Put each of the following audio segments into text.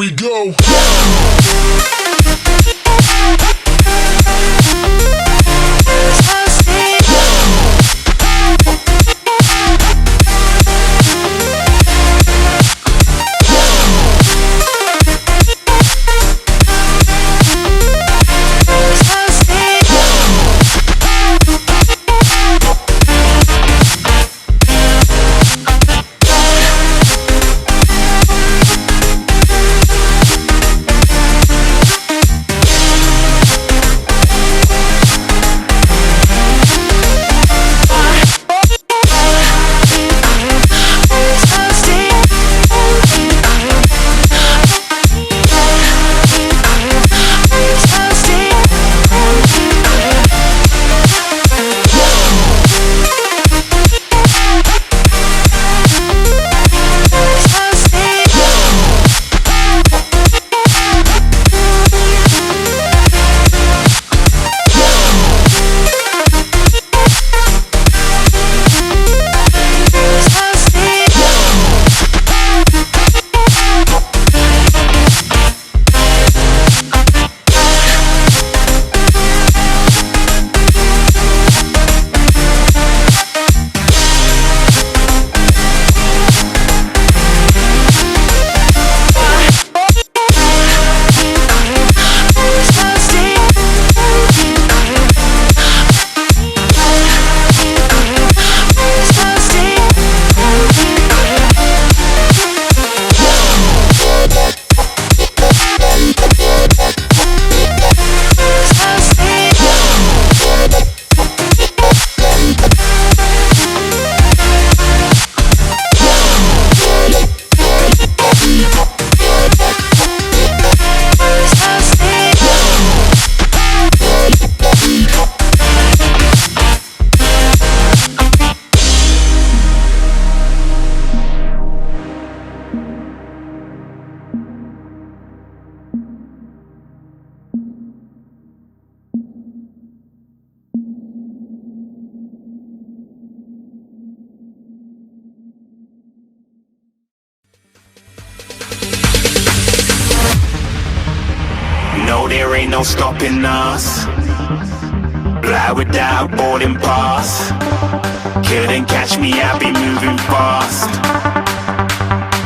we go. No, there ain't no stopping us. Fly without boarding pass. Couldn't catch me, I be moving fast.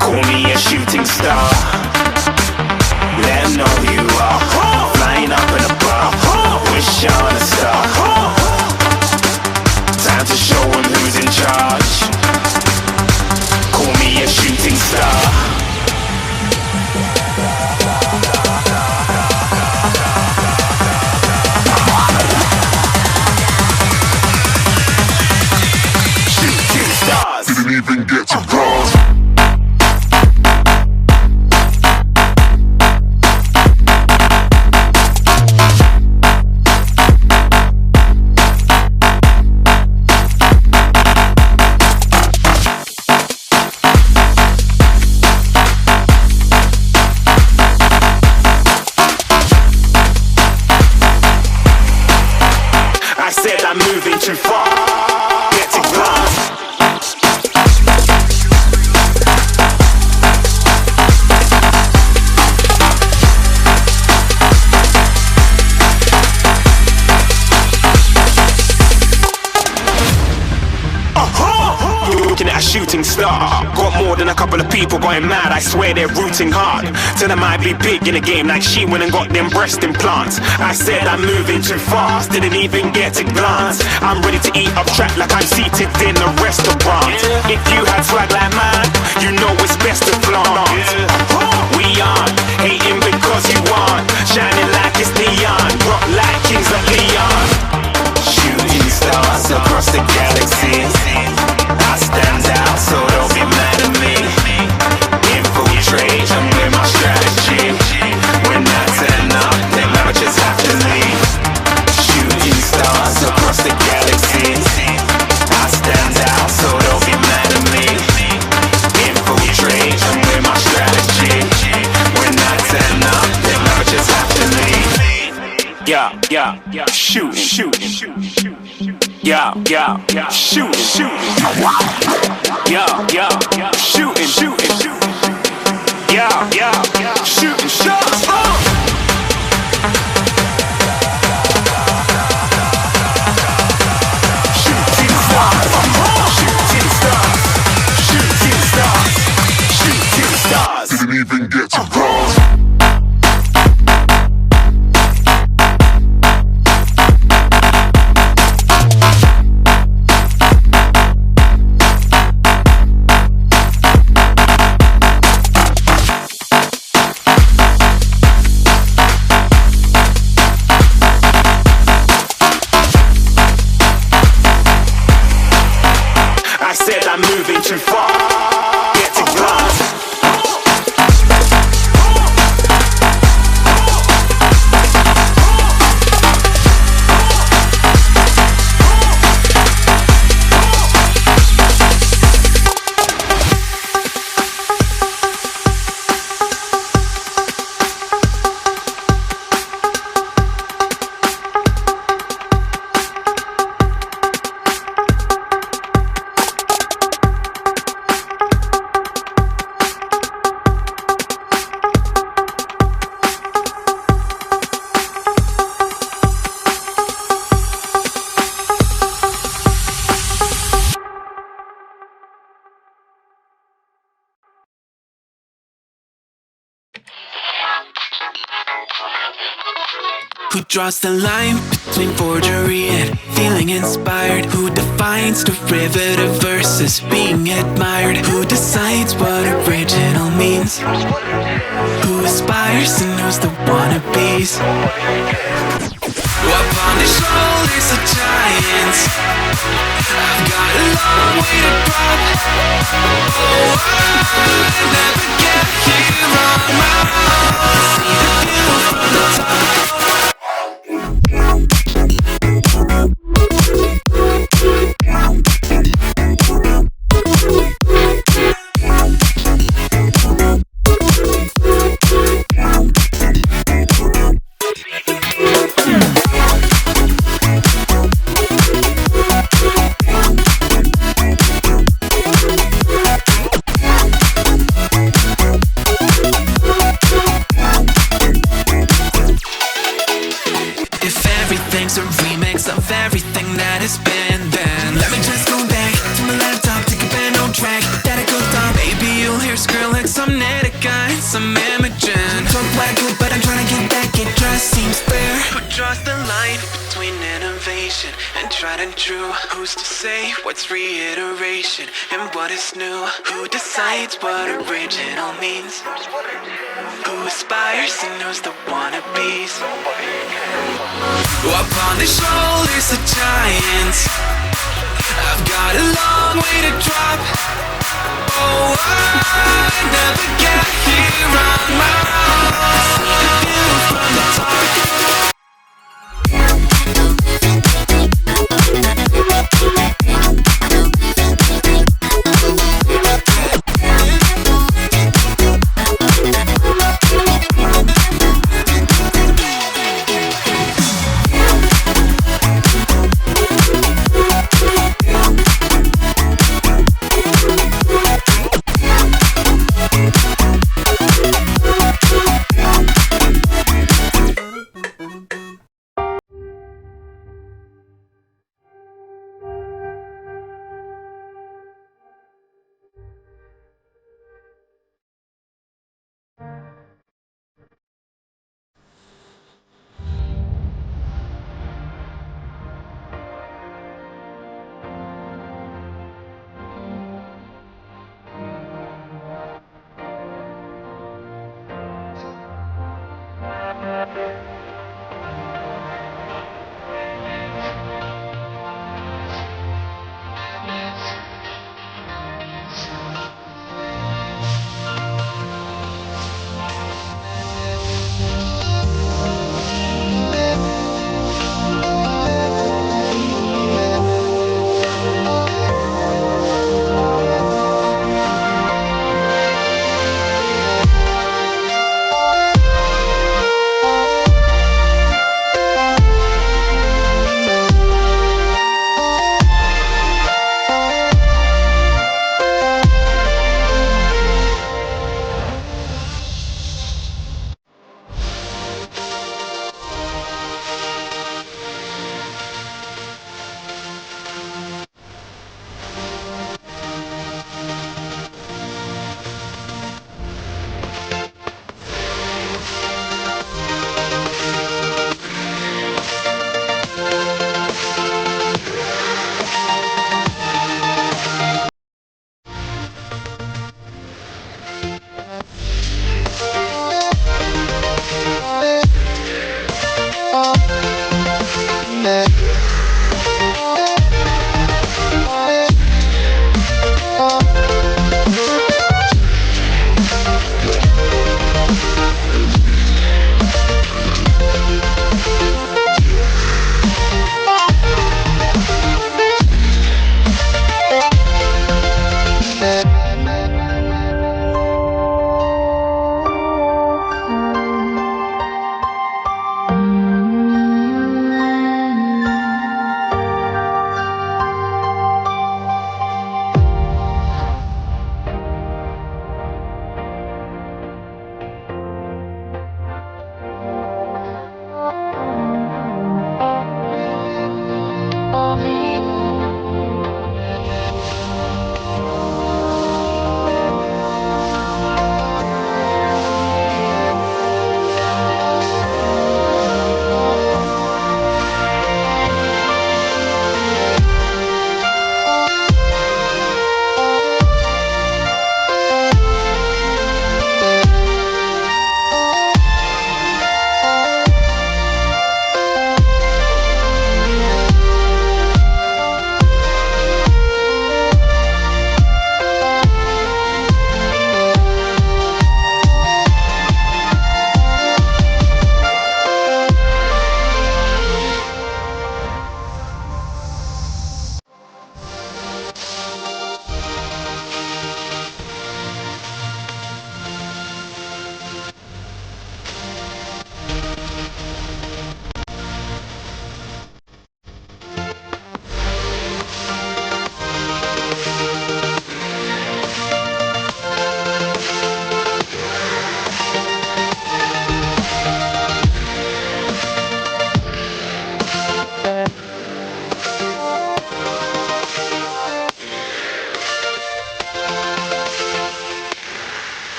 Call me a shooting star. Let 'em know who you are. Flying up in a bar. Wish on a star. Time to show 'em who's in charge. Call me a shooting star. Didn't even get to cross. I said I'm moving too far. Get to glass. Looking at a shooting star. Got more than a couple of people going mad, I swear they're rooting hard. Tell them I be big in the game like she went and got them breast implants. I said I'm moving too fast, didn't even get a glance. I'm ready to eat up track like I'm seated in a restaurant. If you had swag like mine, you know it's best to flaunt. We aren't hating because you aren't shining like it's neon, rock like kings of Leon. Shooting stars across the galaxy. I stand out, so don't be mad at me. Infiltrate, I'm with my strategy. When I turn up, then I just have to leave. Shooting stars across the galaxy. I stand out, so don't be mad at me. Infiltrate, I'm with my strategy. When I turn up, then I just have to leave. Yeah, shooting. Yeah, shooting. Yeah, shooting. Yeah, shooting. get to cross. I said I'm moving too far. Get to glass. Who draws the line between forgery and feeling inspired? Who defines derivative versus being admired? Who decides what original means? Who aspires and knows the wannabes? Upon the shoulders of giants, I've got a long way to drop. Oh, I never get here on my own. See the view from the top. Everything's a remix of everything that has been. Then let me just go back to my laptop, take a band on track that it goes down. Maybe you'll hear Skrillex, some Netica, and some Imogen. Talk wacko, but I'm trying to get back. It just seems fair. Who draws the line between innovation and tried and true? Who's to say what's reiteration and what is new? Who decides what original means? Who aspires and knows the wannabes? Upon the shoulders of giants, I've got a long way to drop. Oh, I never get here